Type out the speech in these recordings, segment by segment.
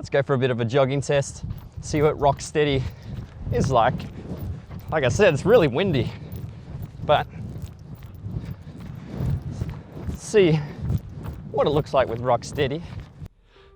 Let's go for a bit of a jogging test, see what rock steady is like. Like I said, it's really windy, but see what it looks like with rock steady.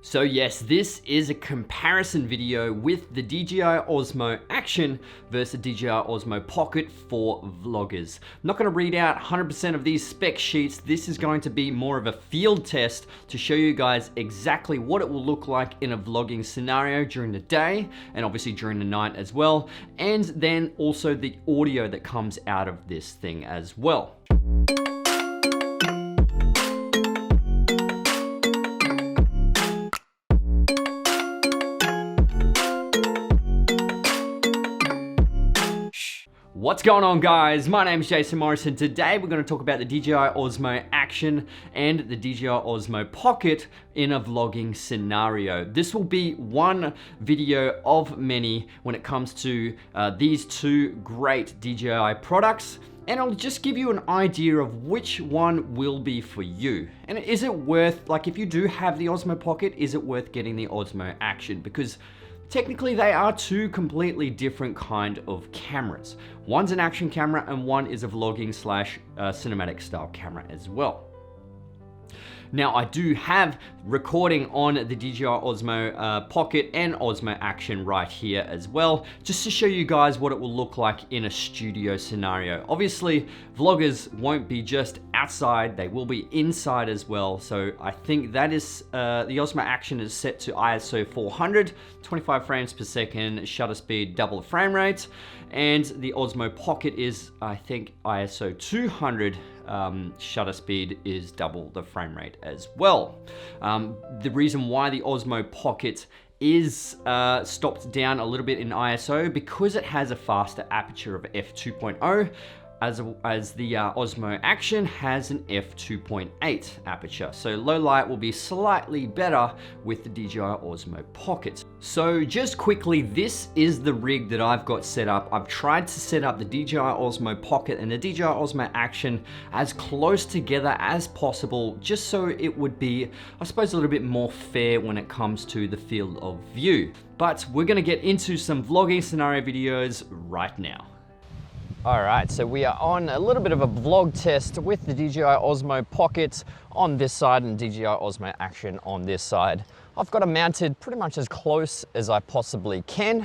So yes, this is a comparison video with the DJI Osmo Action versus the DJI Osmo Pocket for vloggers. I'm not going to read out 100% of these spec sheets. This is going to be more of a field test to show you guys exactly what it will look like in a vlogging scenario during the day and obviously during the night as well. And then also the audio that comes out of this thing as well. What's going on, guys? My name is Jason Morris, and today we're going to talk about the DJI Osmo Action and the DJI Osmo Pocket in a vlogging scenario. This will be one video of many when it comes to these two great DJI products, and I'll just give you an idea of which one will be for you. And is it worth, like if you do have the Osmo Pocket, is it worth getting the Osmo Action? Because technically, they are two completely different kind of cameras. One's an action camera and one is a vlogging slash cinematic style camera as well. Now, I do have recording on the DJI Osmo Pocket and Osmo Action right here as well, just to show you guys what it will look like in a studio scenario. Obviously, vloggers won't be just outside, they will be inside as well. So I think that is, the Osmo Action is set to ISO 400, 25 frames per second, shutter speed, double the frame rate. And the Osmo Pocket is, I think, ISO 200, shutter speed is double the frame rate as well. The reason why the Osmo Pocket is stopped down a little bit in ISO because it has a faster aperture of f2.0 as the Osmo Action has an f2.8 aperture. So low light will be slightly better with the DJI Osmo Pocket. So just quickly, this is the rig that I've got set up. I've tried to set up the DJI Osmo Pocket and the DJI Osmo Action as close together as possible, just so it would be, I suppose, a little bit more fair when it comes to the field of view. But we're gonna get into some vlogging scenario videos right now. All right, so we are on a little bit of a vlog test with the DJI Osmo Pocket on this side and DJI Osmo Action on this side. I've got it mounted pretty much as close as I possibly can.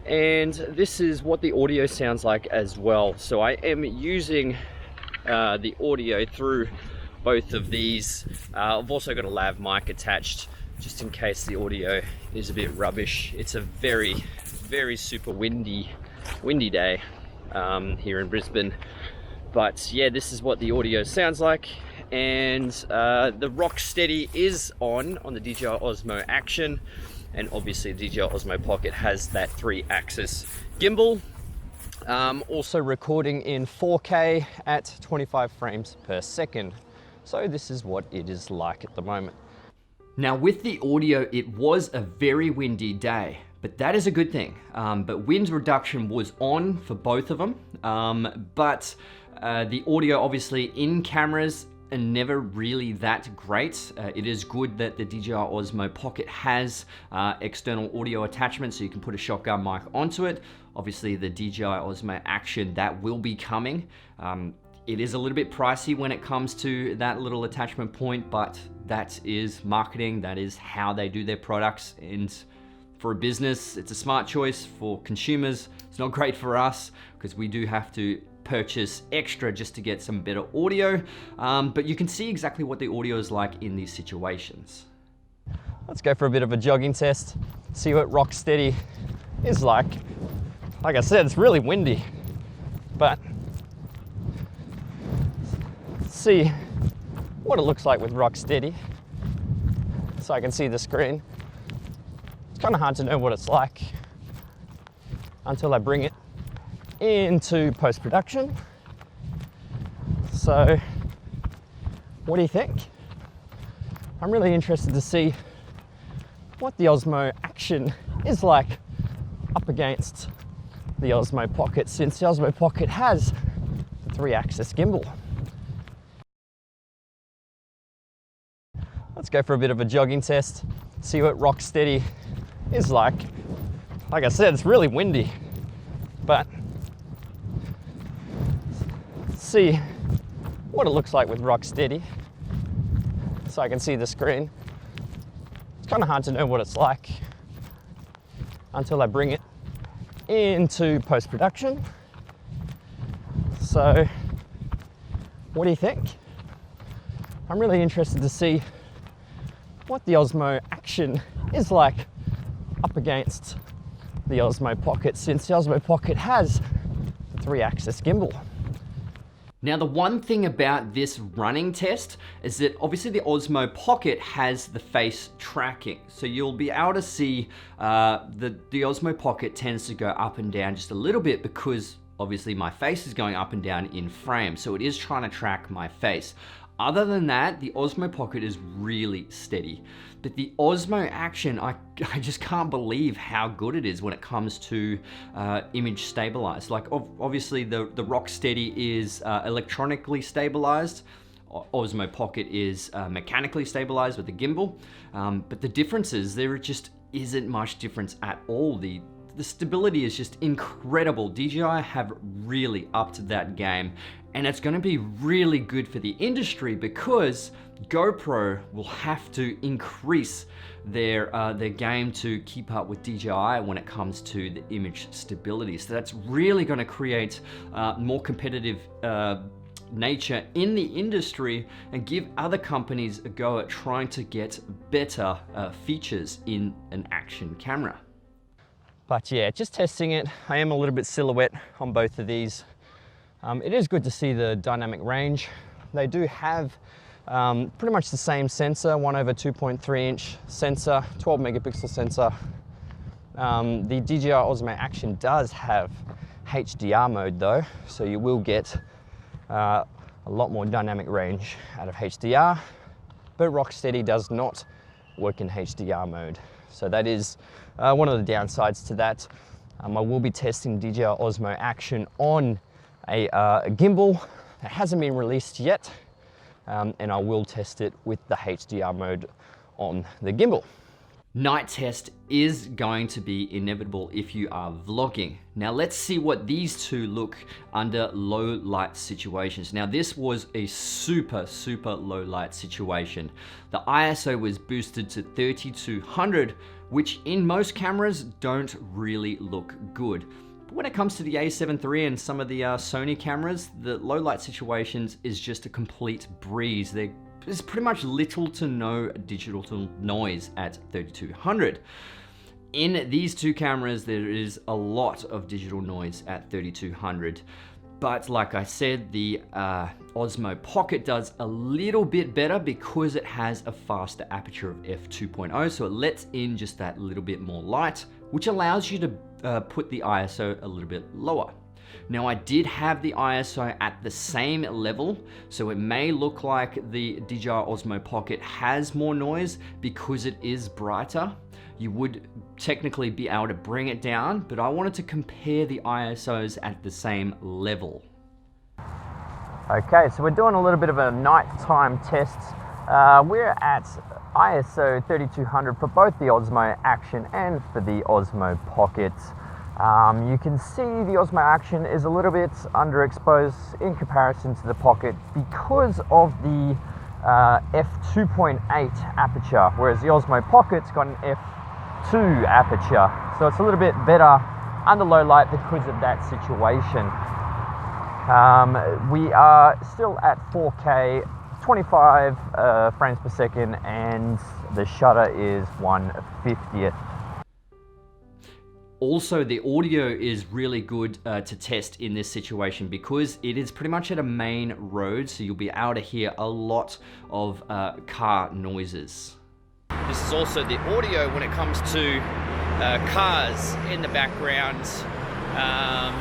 And this is what the audio sounds like as well. So I am using the audio through both of these. I've also got a lav mic attached just in case the audio is a bit rubbish. It's a very, very super windy day. Here in Brisbane, but yeah, this is what the audio sounds like. And the rock steady is on the DJI Osmo Action, and obviously the DJI Osmo Pocket has that 3-axis gimbal. Also recording in 4K at 25 frames per second. So this is what it is like at the moment. Now with the audio, it was a very windy day, but that is a good thing. But wind reduction was on for both of them. But the audio obviously in cameras are never really that great. It is good that the DJI Osmo Pocket has external audio attachment, so you can put a shotgun mic onto it. Obviously the DJI Osmo Action, that will be coming. It is a little bit pricey when it comes to that little attachment point, but that is marketing. That is how they do their products. And for a business, it's a smart choice. For consumers, it's not great for us because we do have to purchase extra just to get some better audio. But you can see exactly what the audio is like in these situations. Let's go for a bit of a jogging test, see what rock steady is like. Like I said, it's really windy, but see what it looks like with rock steady so I can see the screen. It's kind of hard to know what it's like until I bring it into post-production. So what do you think? I'm really interested to see what the Osmo Action is like up against the Osmo Pocket, since the Osmo Pocket has the 3-axis gimbal. Let's go for a bit of a jogging test, see what rock steady is like. Like I said, it's really windy, but let's see what it looks like with rock steady so I can see the screen. It's kind of hard to know what it's like until I bring it into post-production. So what do you think? I'm really interested to see what the Osmo Action is like up against the Osmo Pocket, since the Osmo Pocket has the 3-axis gimbal. Now, the one thing about this running test is that obviously the Osmo Pocket has the face tracking. So you'll be able to see the Osmo Pocket tends to go up and down just a little bit because obviously my face is going up and down in frame. So it is trying to track my face. Other than that, the Osmo Pocket is really steady. But the Osmo Action, I just can't believe how good it is when it comes to image stabilized. Like obviously the Rocksteady is electronically stabilized. Osmo Pocket is mechanically stabilized with the gimbal. But the difference is there just isn't much difference at all. The stability is just incredible. DJI have really upped that game, and it's going to be really good for the industry because GoPro will have to increase their game to keep up with DJI when it comes to the image stability. So that's really going to create more competitive nature in the industry and give other companies a go at trying to get better features in an action camera. But yeah, just testing it. I am a little bit silhouette on both of these. It is good to see the dynamic range. They do have pretty much the same sensor, 1/2.3-inch sensor, 12 megapixel sensor. The DJI Osmo Action does have HDR mode though, so you will get a lot more dynamic range out of HDR, but Rocksteady does not work in HDR mode. So that is one of the downsides to that. I will be testing DJI Osmo Action on a gimbal that hasn't been released yet, and I will test it with the HDR mode on the gimbal. Night test is going to be inevitable if you are vlogging. Now let's see what these two look under low light situations. Now this was a super low light situation. The ISO was boosted to 3200, which in most cameras don't really look good. But when it comes to the A7 III and some of the Sony cameras, the low light situations is just a complete breeze. There's pretty much little to no digital noise at 3200. In these two cameras, there is a lot of digital noise at 3200. But like I said, the Osmo Pocket does a little bit better because it has a faster aperture of f2.0, so it lets in just that little bit more light, which allows you to put the ISO a little bit lower. Now I did have the ISO at the same level, so it may look like the DJI Osmo Pocket has more noise because it is brighter. You would technically be able to bring it down, but I wanted to compare the ISOs at the same level. Okay, so we're doing a little bit of a nighttime test. We're at ISO 3200 for both the Osmo Action and for the Osmo Pocket. You can see the Osmo Action is a little bit underexposed in comparison to the Pocket because of the f2.8 aperture, whereas the Osmo Pocket's got an f2 aperture. So it's a little bit better under low light because of that situation. We are still at 4K, 25 frames per second, and the shutter is 1/50th. Also, the audio is really good to test in this situation because it is pretty much at a main road, so you'll be able to hear a lot of car noises. This is also the audio when it comes to cars in the background.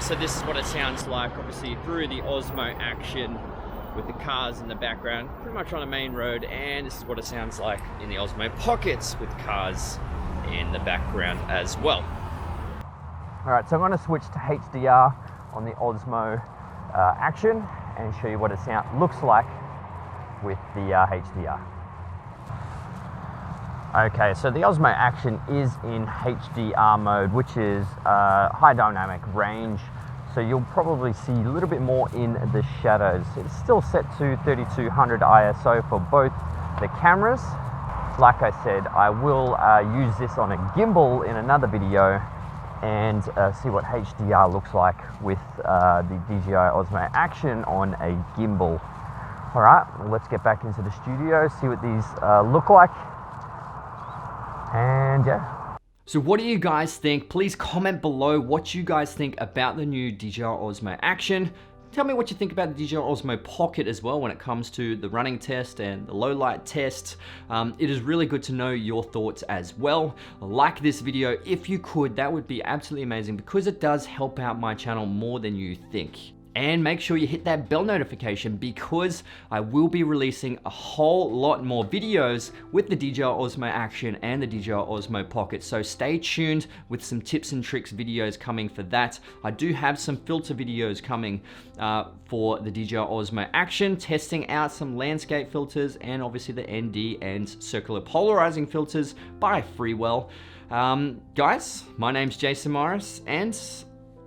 So this is what it sounds like, obviously through the Osmo Action with the cars in the background, pretty much on a main road, and this is what it sounds like in the Osmo Pockets with cars in the background as well. All right, so I'm going to switch to HDR on the Osmo Action and show you what it looks like with the HDR. Okay, so the Osmo Action is in HDR mode, which is high dynamic range. So you'll probably see a little bit more in the shadows. It's still set to 3200 ISO for both the cameras. Like I said, I will use this on a gimbal in another video and see what HDR looks like with the DJI Osmo Action on a gimbal. All right, well, let's get back into the studio, see what these look like, and yeah. So what do you guys think? Please comment below what you guys think about the new DJI Osmo Action. Tell me what you think about the DJI Osmo Pocket as well when it comes to the running test and the low light test. It is really good to know your thoughts as well. Like this video if you could, that would be absolutely amazing because it does help out my channel more than you think. And make sure you hit that bell notification because I will be releasing a whole lot more videos with the DJI Osmo Action and the DJI Osmo Pocket. So stay tuned with some tips and tricks videos coming for that. I do have some filter videos coming for the DJI Osmo Action, testing out some landscape filters and obviously the ND and circular polarizing filters by Freewell. Guys, my name's Jason Morris and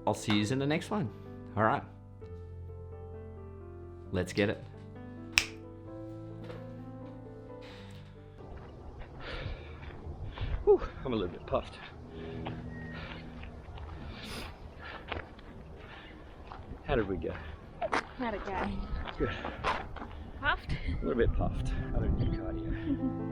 I'll see you in the next one. All right. Let's get it. Whew, I'm a little bit puffed. How did we go? How'd it go? Good. Puffed? A little bit puffed. I don't do cardio.